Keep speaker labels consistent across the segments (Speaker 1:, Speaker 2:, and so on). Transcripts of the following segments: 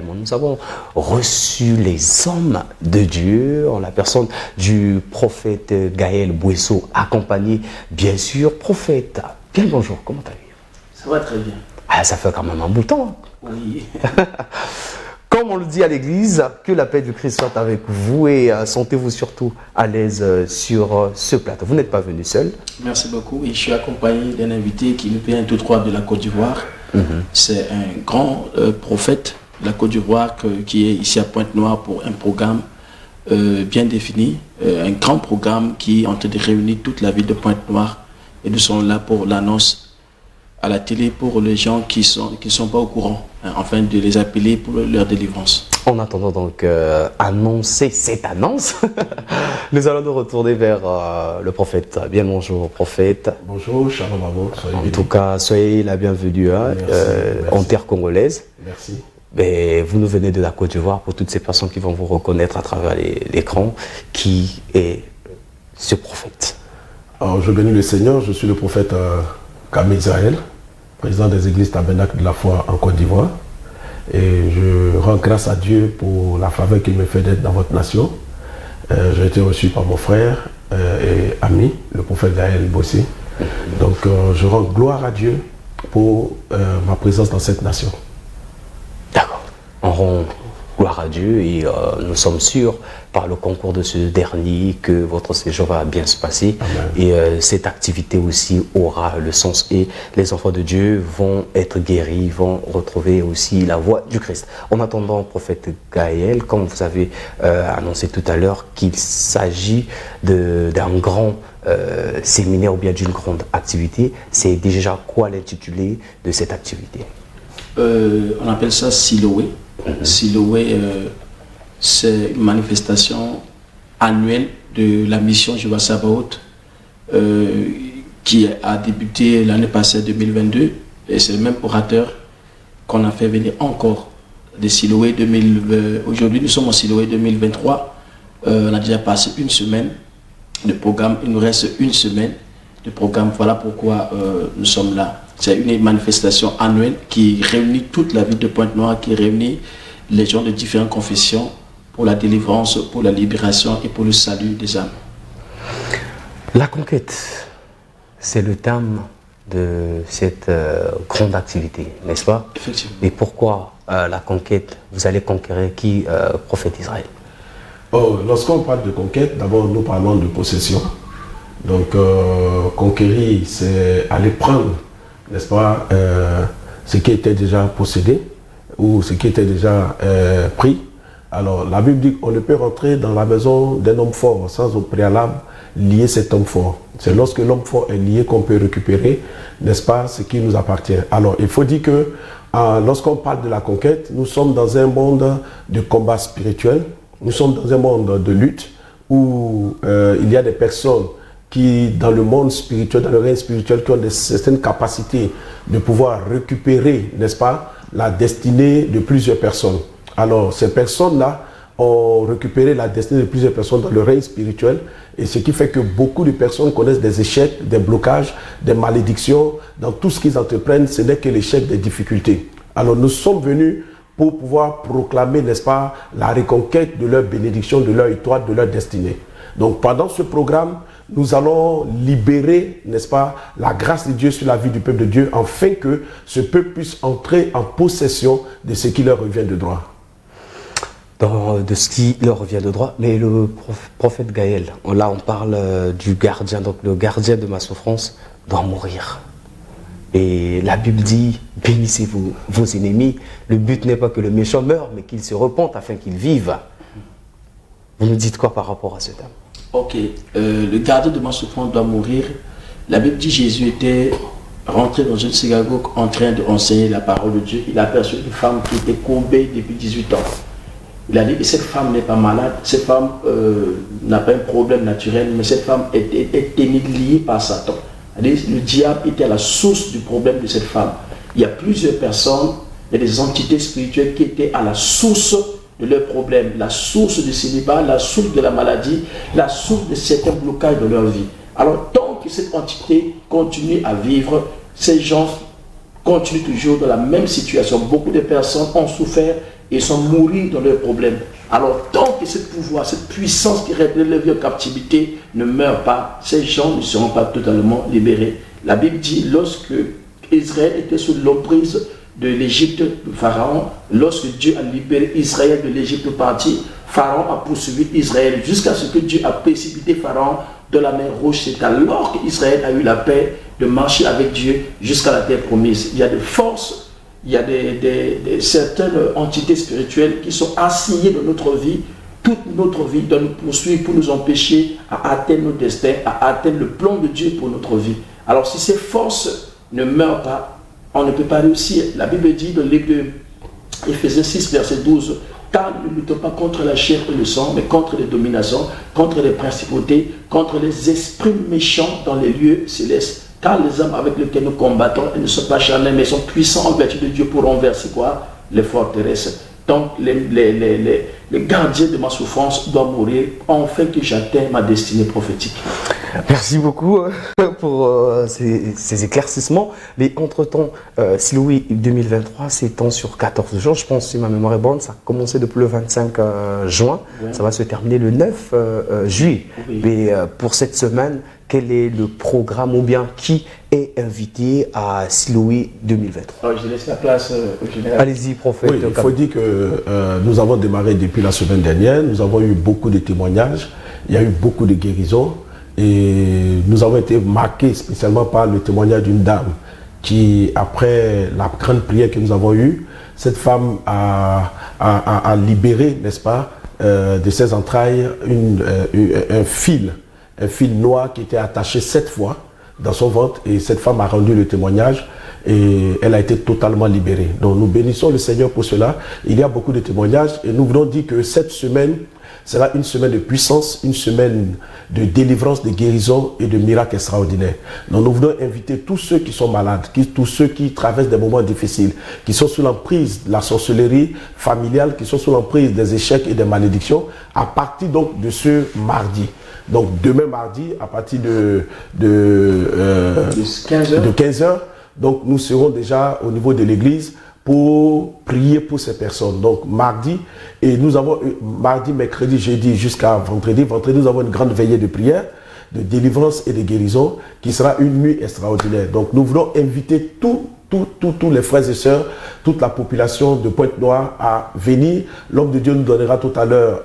Speaker 1: Nous avons reçu les hommes de Dieu en la personne du prophète Gaël Bouesso, accompagné bien sûr, prophète. Bien bonjour, comment allez-vous?
Speaker 2: Ça va très bien.
Speaker 1: Ah, ça fait quand même un bout de temps.
Speaker 2: Oui.
Speaker 1: Comme on le dit à l'église, que la paix du Christ soit avec vous et sentez-vous surtout à l'aise sur ce plateau. Vous n'êtes pas venu seul.
Speaker 2: Merci beaucoup. Et je suis accompagné d'un invité qui nous vient tout droit de la Côte d'Ivoire. C'est un grand prophète de la Côte d'Ivoire qui est ici à Pointe-Noire pour un programme bien défini. Un grand programme qui est en train de réunir toute la ville de Pointe-Noire. Et nous sommes là pour l'annonce à la télé pour les gens qui ne sont pas au courant, afin de les appeler pour leur délivrance.
Speaker 1: En attendant donc annoncer cette annonce, nous allons nous retourner vers le prophète. Bien bonjour prophète.
Speaker 3: Bonjour, shalom à vous.
Speaker 1: En tout cas, soyez la bienvenue en terre congolaise.
Speaker 3: Merci.
Speaker 1: Mais vous nous venez de la Côte d'Ivoire pour toutes ces personnes qui vont vous reconnaître à travers l'écran. Qui est ce prophète?
Speaker 3: Alors, je bénis le Seigneur, je suis le prophète Kamil Zahel, président des églises tabernacles de la foi en Côte d'Ivoire. Et je rends grâce à Dieu pour la faveur qu'il me fait d'être dans votre nation. J'ai été reçu par mon frère et ami, le prophète Gaël Bouesso. Donc je rends gloire à Dieu pour ma présence dans cette nation.
Speaker 1: D'accord. On rend gloire à Dieu et nous sommes sûrs par le concours de ce dernier que votre séjour va bien se passer.
Speaker 3: Amen.
Speaker 1: Et cette activité aussi aura le sens et les enfants de Dieu vont être guéris, vont retrouver aussi la voie du Christ. En attendant, prophète Gaël, comme vous avez annoncé tout à l'heure qu'il s'agit d'un grand séminaire ou bien d'une grande activité, c'est déjà quoi l'intitulé de cette activité?
Speaker 2: On appelle ça Siloé. Siloé, c'est une manifestation annuelle de la mission Jéhovah Sabaoth qui a débuté l'année passée 2022 et c'est le même orateur qu'on a fait venir encore de Siloé 2020. Aujourd'hui nous sommes en Siloé 2023. On a déjà passé une semaine de programme, il nous reste une semaine de programme. Voilà pourquoi nous sommes là. C'est une manifestation annuelle qui réunit toute la ville de Pointe-Noire, qui réunit les gens de différentes confessions pour la délivrance, pour la libération et pour le salut des âmes.
Speaker 1: La conquête, c'est le thème de cette grande activité, n'est-ce pas?
Speaker 2: Effectivement.
Speaker 1: Et pourquoi la conquête? Vous allez conquérir qui, prophète Israël?
Speaker 3: Oh, lorsqu'on parle de conquête, d'abord nous parlons de possession. Donc conquérir, c'est aller prendre, n'est-ce pas, ce qui était déjà possédé ou ce qui était déjà pris. Alors la Bible dit qu'on ne peut rentrer dans la maison d'un homme fort sans au préalable lier cet homme fort. C'est lorsque l'homme fort est lié qu'on peut récupérer, n'est-ce pas, ce qui nous appartient. Alors il faut dire que lorsqu'on parle de la conquête, nous sommes dans un monde de combat spirituel, nous sommes dans un monde de lutte où il y a des personnes qui, dans le monde spirituel, dans le règne spirituel, qui ont certaines capacités de pouvoir récupérer, n'est-ce pas, la destinée de plusieurs personnes. Alors, ces personnes-là ont récupéré la destinée de plusieurs personnes dans le règne spirituel, et ce qui fait que beaucoup de personnes connaissent des échecs, des blocages, des malédictions. Dans tout ce qu'ils entreprennent, ce n'est que l'échec des difficultés. Alors, nous sommes venus pour pouvoir proclamer, n'est-ce pas, la reconquête de leur bénédiction, de leur étoile, de leur destinée. Donc, pendant ce programme, nous allons libérer, n'est-ce pas, la grâce de Dieu sur la vie du peuple de Dieu, afin que ce peuple puisse entrer en possession de ce qui leur revient de droit.
Speaker 1: De ce qui leur revient de droit. Mais le prophète Gaël, là on parle du gardien, donc le gardien de ma souffrance doit mourir. Et la Bible dit, bénissez vos ennemis. Le but n'est pas que le méchant meure, mais qu'il se repente afin qu'il vive. Vous nous dites quoi par rapport à ce thème?
Speaker 2: Ok, le gardien de ma souffrance doit mourir. La Bible dit Jésus était rentré dans une synagogue en train d'enseigner la parole de Dieu. Il a aperçu une femme qui était courbée depuis 18 ans. Il a dit que cette femme n'est pas malade, cette femme n'a pas un problème naturel, mais cette femme est liée par Satan. Le diable était à la source du problème de cette femme. Il y a plusieurs personnes, il y a des entités spirituelles qui étaient à la source de leurs problèmes, la source du célibat, la source de la maladie, la source de certains blocages de leur vie. Alors tant que cette entité continue à vivre, ces gens continuent toujours dans la même situation. Beaucoup de personnes ont souffert et sont mourues dans leurs problèmes. Alors, tant que ce pouvoir, cette puissance qui révèle les vies en captivité ne meurt pas, ces gens ne seront pas totalement libérés. La Bible dit, lorsque Israël était sous l'emprise de l'Égypte, de Pharaon, lorsque Dieu a libéré Israël de l'Égypte parti, Pharaon a poursuivi Israël jusqu'à ce que Dieu a précipité Pharaon de la mer Rouge. C'est alors qu'Israël a eu la paix de marcher avec Dieu jusqu'à la terre promise. Il y a des forces, il y a certaines entités spirituelles qui sont assignées dans notre vie, toute notre vie, doit nous poursuivre pour nous empêcher à atteindre nos destins, à atteindre le plan de Dieu pour notre vie. Alors si ces forces ne meurent pas, on ne peut pas réussir. La Bible dit dans le livre d'Éphésiens 6, verset 12, car nous ne luttons pas contre la chair et le sang, mais contre les dominations, contre les principautés, contre les esprits méchants dans les lieux célestes. Car les hommes avec lesquels nous combattons, ils ne sont pas charnels, mais sont puissants en vertu de Dieu pour renverser quoi? Les forteresses. Donc les gardiens de ma souffrance doivent mourir afin que j'atteigne ma destinée prophétique.
Speaker 1: Merci beaucoup pour ces éclaircissements. Mais entre-temps, Siloé 2023 s'étend sur 14 jours. Je pense, si ma mémoire est bonne, ça a commencé depuis le 25 juin. Ouais. Ça va se terminer le 9 juillet. Oui. Mais pour cette semaine, quel est le programme ou bien qui est invité à Siloé 2023?
Speaker 2: Je laisse la place au général.
Speaker 1: Allez-y, prophète.
Speaker 3: Oui, il faut dire que nous avons démarré depuis la semaine dernière. Nous avons eu beaucoup de témoignages. Il y a eu beaucoup de guérisons. Et nous avons été marqués spécialement par le témoignage d'une dame qui, après la grande prière que nous avons eue, cette femme a libéré, n'est-ce pas, de ses entrailles un fil noir qui était attaché 7 fois dans son ventre, et cette femme a rendu le témoignage et elle a été totalement libérée. Donc nous bénissons le Seigneur pour cela. Il y a beaucoup de témoignages et nous voulons dire que cette semaine sera une semaine de puissance, une semaine de délivrance, de guérison et de miracles extraordinaires. Donc nous voulons inviter tous ceux qui sont malades, tous ceux qui traversent des moments difficiles, qui sont sous l'emprise de la sorcellerie familiale, qui sont sous l'emprise des échecs et des malédictions, à partir donc de ce mardi. Donc demain mardi, à partir de 15h, donc nous serons déjà au niveau de l'église pour prier pour ces personnes. Donc mardi, et nous avons mardi, mercredi, jeudi jusqu'à vendredi. Vendredi, nous avons une grande veillée de prière, de délivrance et de guérison qui sera une nuit extraordinaire. Donc nous voulons inviter tous les frères et sœurs, toute la population de Pointe-Noire à venir. L'homme de Dieu nous donnera tout à l'heure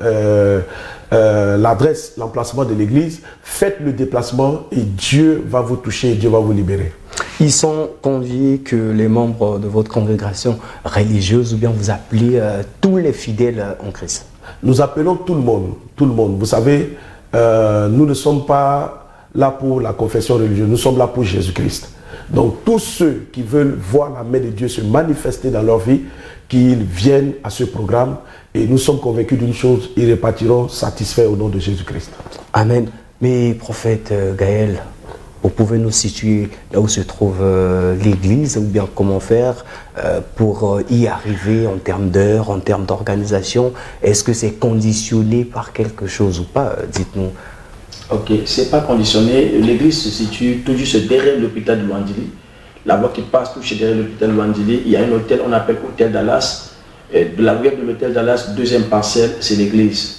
Speaker 3: l'adresse, l'emplacement de l'église. Faites le déplacement et Dieu va vous toucher et Dieu va vous libérer.
Speaker 1: Ils sont conviés que les membres de votre congrégation religieuse, ou bien vous appelez tous les fidèles en Christ?
Speaker 3: Nous appelons tout le monde, tout le monde. Vous savez, nous ne sommes pas là pour la confession religieuse, nous sommes là pour Jésus-Christ. Donc tous ceux qui veulent voir la main de Dieu se manifester dans leur vie, qu'ils viennent à ce programme, et nous sommes convaincus d'une chose, ils repartiront satisfaits au nom de Jésus-Christ.
Speaker 1: Amen. Mais prophète Gaël, vous pouvez nous situer là où se trouve l'église, ou bien comment faire pour y arriver en termes d'heures, en termes d'organisation? Est-ce que c'est conditionné par quelque chose ou pas? Dites-nous.
Speaker 2: Ok, c'est pas conditionné. L'église se situe tout juste derrière l'hôpital de Luandili. La voie qui passe tout derrière l'hôpital de Luandili, il y a un hôtel, on appelle Hôtel Dallas. De la rue de l'hôtel Dallas, deuxième parcelle, c'est l'église.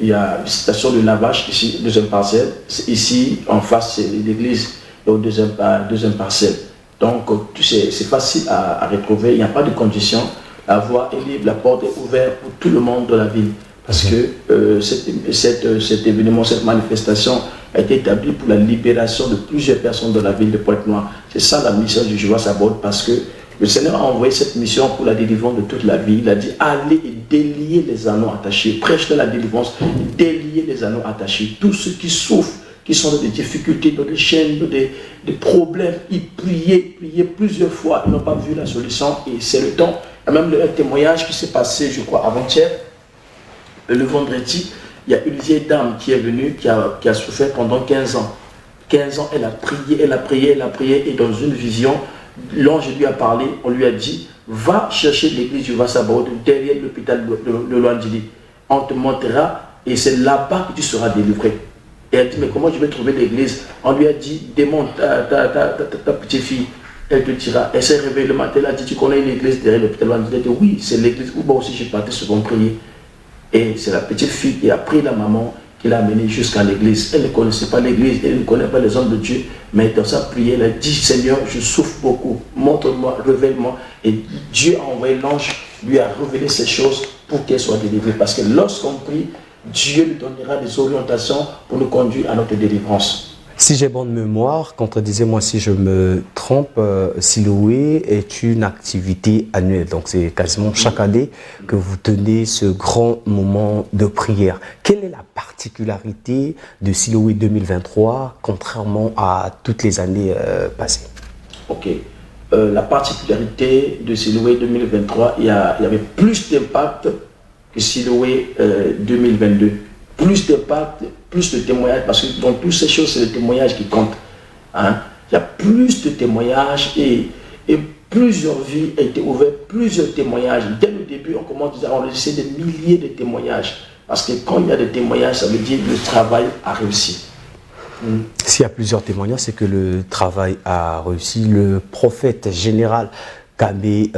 Speaker 2: Il y a une station de lavage ici, deuxième parcelle. Ici, en face, c'est l'église, donc deuxième parcelle. Donc, c'est facile à retrouver. Il n'y a pas de condition. La voie est libre, la porte est ouverte pour tout le monde de la ville. Parce que cet événement, cette manifestation a été établie pour la libération de plusieurs personnes de la ville de Pointe-Noire. C'est ça la mission du Jéhovah Sabaoth, parce que le Seigneur a envoyé cette mission pour la délivrance de toute la ville. Il a dit, allez et déliez les anneaux attachés. Prêchez la délivrance, déliez les anneaux attachés. Tous ceux qui souffrent, qui sont dans des difficultés, dans des chaînes, dans des problèmes, ils priaient plusieurs fois. Ils n'ont pas vu la solution et c'est le temps. Il y a même un témoignage qui s'est passé, je crois, avant-hier. Le vendredi, il y a une vieille dame qui est venue, qui a souffert pendant 15 ans. 15 ans, elle a prié, et dans une vision, l'ange lui a parlé, on lui a dit, va chercher l'église du Vassabaoth derrière l'hôpital de Luandili. On te montrera et c'est là-bas que tu seras délivré. Et elle dit, mais comment je vais trouver l'église? On lui a dit, demande ta petite fille. elle te dira, elle s'est réveillée le matin, elle a dit, tu connais une église derrière l'hôpital Wandjili? Elle dit, oui, c'est l'église où moi aussi je partais souvent prier. Et c'est la petite fille qui a pris la maman, qui l'a amenée jusqu'à l'église. Elle ne connaissait pas l'église, elle ne connaît pas les hommes de Dieu, mais dans sa prière, elle a dit, Seigneur, je souffre beaucoup, montre-moi, révèle-moi. Et Dieu a envoyé l'ange, lui a révélé ces choses pour qu'elle soit délivrée. Parce que lorsqu'on prie, Dieu nous donnera des orientations pour nous conduire à notre délivrance.
Speaker 1: Si j'ai bonne mémoire, contredisez-moi si je me trompe, Siloé est une activité annuelle. Donc c'est quasiment chaque année que vous tenez ce grand moment de prière. Quelle est la particularité de Siloé 2023, contrairement à toutes les années passées?
Speaker 2: Ok. La particularité de Siloé 2023, il y avait plus d'impact que Siloé 2022. Plus d'impact, plus de témoignages, parce que dans toutes ces choses, c'est le témoignage qui compte. Hein? Il y a plus de témoignages et plusieurs vies ont été ouvertes, plusieurs témoignages. Dès le début, on commence à enregistrer des milliers de témoignages. Parce que quand il y a des témoignages, ça veut dire que le travail a réussi.
Speaker 1: S'il y a plusieurs témoignages, c'est que le travail a réussi. Le prophète général Kamé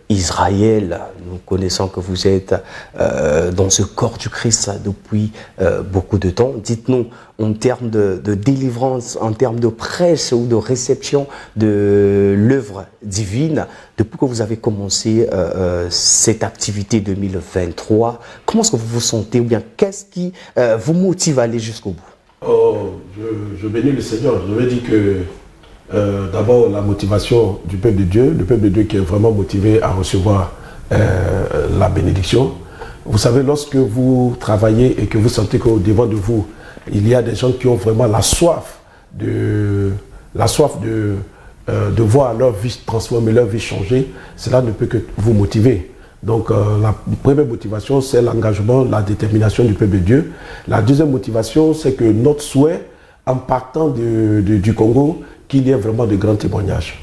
Speaker 1: Israël, nous connaissons que vous êtes dans ce corps du Christ depuis beaucoup de temps. Dites-nous, en termes de délivrance, en termes de presse ou de réception de l'œuvre divine, depuis que vous avez commencé cette activité 2023, comment est-ce que vous vous sentez, ou bien qu'est-ce qui vous motive à aller jusqu'au bout?
Speaker 3: Oh, je bénis le Seigneur. Je veux dire que d'abord la motivation du peuple de Dieu, le peuple de Dieu qui est vraiment motivé à recevoir la bénédiction. Vous savez, lorsque vous travaillez et que vous sentez qu'au devant de vous, il y a des gens qui ont vraiment la soif de voir leur vie transformer, leur vie changer, cela ne peut que vous motiver. Donc la première motivation, c'est l'engagement, la détermination du peuple de Dieu. La deuxième motivation, c'est que notre souhait, en partant du Congo, qu'il y ait vraiment de grands témoignages.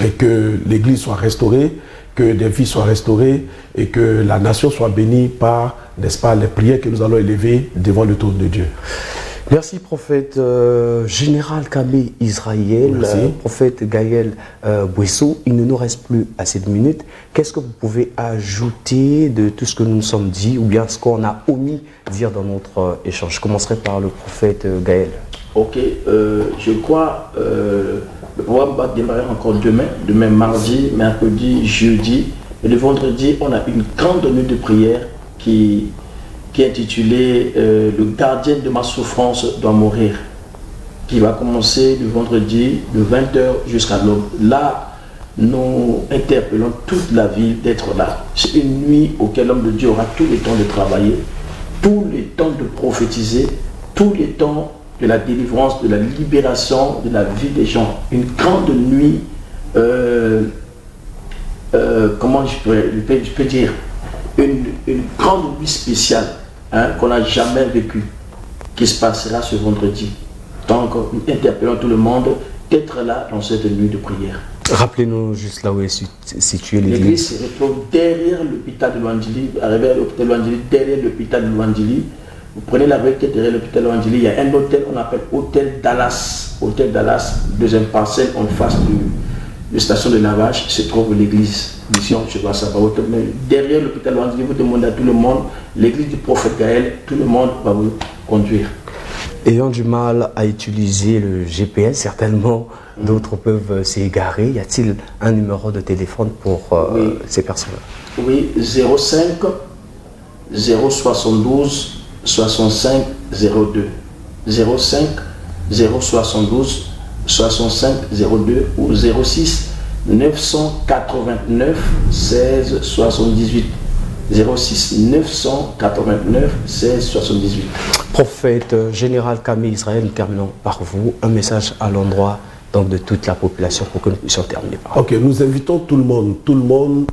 Speaker 3: Et que l'Église soit restaurée, que des vies soient restaurées et que la nation soit bénie par, n'est-ce pas, les prières que nous allons élever devant le trône de Dieu.
Speaker 1: Merci, prophète général Kamé Israël, prophète Gaël Bouesso. Il ne nous reste plus assez de minutes. Qu'est-ce que vous pouvez ajouter de tout ce que nous nous sommes dit ou bien ce qu'on a omis de dire dans notre échange? Je commencerai par le prophète Gaël.
Speaker 2: Ok, je crois le programme va démarrer encore demain mardi, mercredi, jeudi. Et le vendredi, on a une grande nuit de prière qui est intitulée Le gardien de ma souffrance doit mourir, qui va commencer le vendredi de 20h jusqu'à l'aube. Là, nous interpellons toute la ville d'être là. C'est une nuit auquel l'homme de Dieu aura tout le temps de travailler, tout le temps de prophétiser, tout le temps de la délivrance, de la libération de la vie des gens. Une grande nuit, comment je peux dire, une grande nuit spéciale qu'on n'a jamais vécue, qui se passera ce vendredi. Donc, nous interpellons tout le monde d'être là dans cette nuit de prière.
Speaker 1: Rappelez-nous juste là où est située l'église.
Speaker 2: L'église se retrouve derrière l'hôpital de Wandjili, arrivé à l'hôpital de Wandjili, derrière l'hôpital de Wandjili. Vous prenez la rue qui est derrière l'hôpital de Wandjili, il y a un hôtel qu'on appelle Hôtel Dallas. Hôtel Dallas, deuxième parcelle en face de station de lavage, se trouve l'église. Mission, je vois ça. Mais derrière l'hôpital de Wandjili, vous demandez à tout le monde, l'église du prophète Gaël, tout le monde va vous conduire.
Speaker 1: Ayant du mal à utiliser le GPS, certainement d'autres peuvent s'égarer. Y a-t-il un numéro de téléphone pour ces personnes-là?
Speaker 2: Oui, 05 072 65 02. 05 072 65 02 ou 06 989 16 78. 06 989 16 78.
Speaker 1: Prophète général Kamé Israël, nous terminons par vous. Un message à l'endroit donc de toute la population pour que nous puissions terminer par.
Speaker 3: Ok, nous invitons tout le monde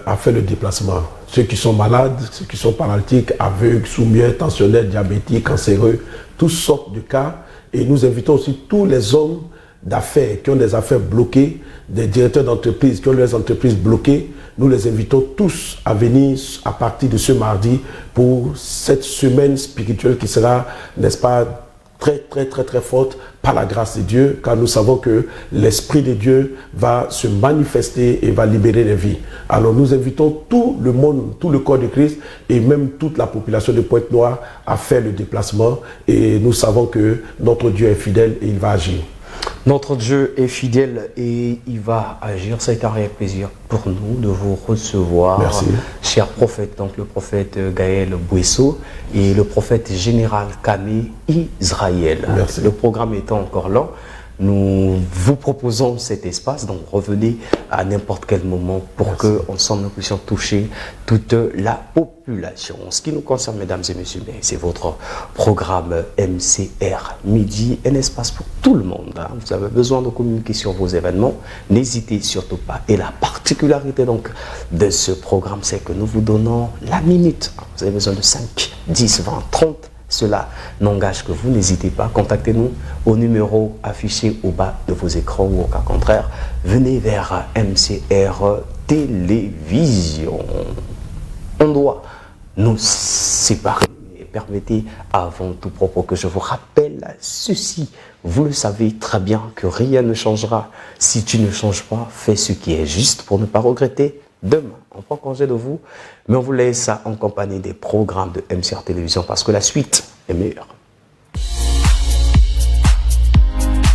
Speaker 3: à faire le déplacement. Ceux qui sont malades, ceux qui sont paralytiques, aveugles, sous-muets, tensionnaires, diabétiques, cancéreux, toutes sortes de cas. Et nous invitons aussi tous les hommes d'affaires qui ont des affaires bloquées, des directeurs d'entreprise qui ont leurs entreprises bloquées. Nous les invitons tous à venir à partir de ce mardi pour cette semaine spirituelle qui sera, n'est-ce pas, très forte par la grâce de Dieu, car nous savons que l'Esprit de Dieu va se manifester et va libérer les vies. Alors nous invitons tout le monde, tout le corps de Christ et même toute la population de Pointe-Noire à faire le déplacement, et nous savons que notre Dieu est fidèle et il va agir.
Speaker 1: Notre Dieu est fidèle et il va agir. C'est un réel plaisir pour nous de vous recevoir.
Speaker 3: Merci.
Speaker 1: Cher prophète, donc le prophète Gaël Bouesso et le prophète général Kane Israël.
Speaker 3: Merci.
Speaker 1: Le programme étant encore là, nous vous proposons cet espace, donc revenez à n'importe quel moment pour
Speaker 3: Merci.
Speaker 1: que ensemble nous puissions toucher toute la population. En ce qui nous concerne, mesdames et messieurs, c'est votre programme MCR Midi, un espace pour tout le monde. Vous avez besoin de communiquer sur vos événements, n'hésitez surtout pas. Et la particularité donc de ce programme, c'est que nous vous donnons la minute. Vous avez besoin de 5, 10, 20, 30. Cela n'engage que vous, n'hésitez pas, contactez-nous au numéro affiché au bas de vos écrans ou au cas contraire, venez vers MCR Télévision. On doit nous séparer. Et permettez avant tout propos que je vous rappelle ceci. Vous le savez très bien que rien ne changera. Si tu ne changes pas, fais ce qui est juste pour ne pas regretter demain. On prend congé de vous, mais on vous laisse en compagnie des programmes de MCR Télévision parce que la suite est meilleure.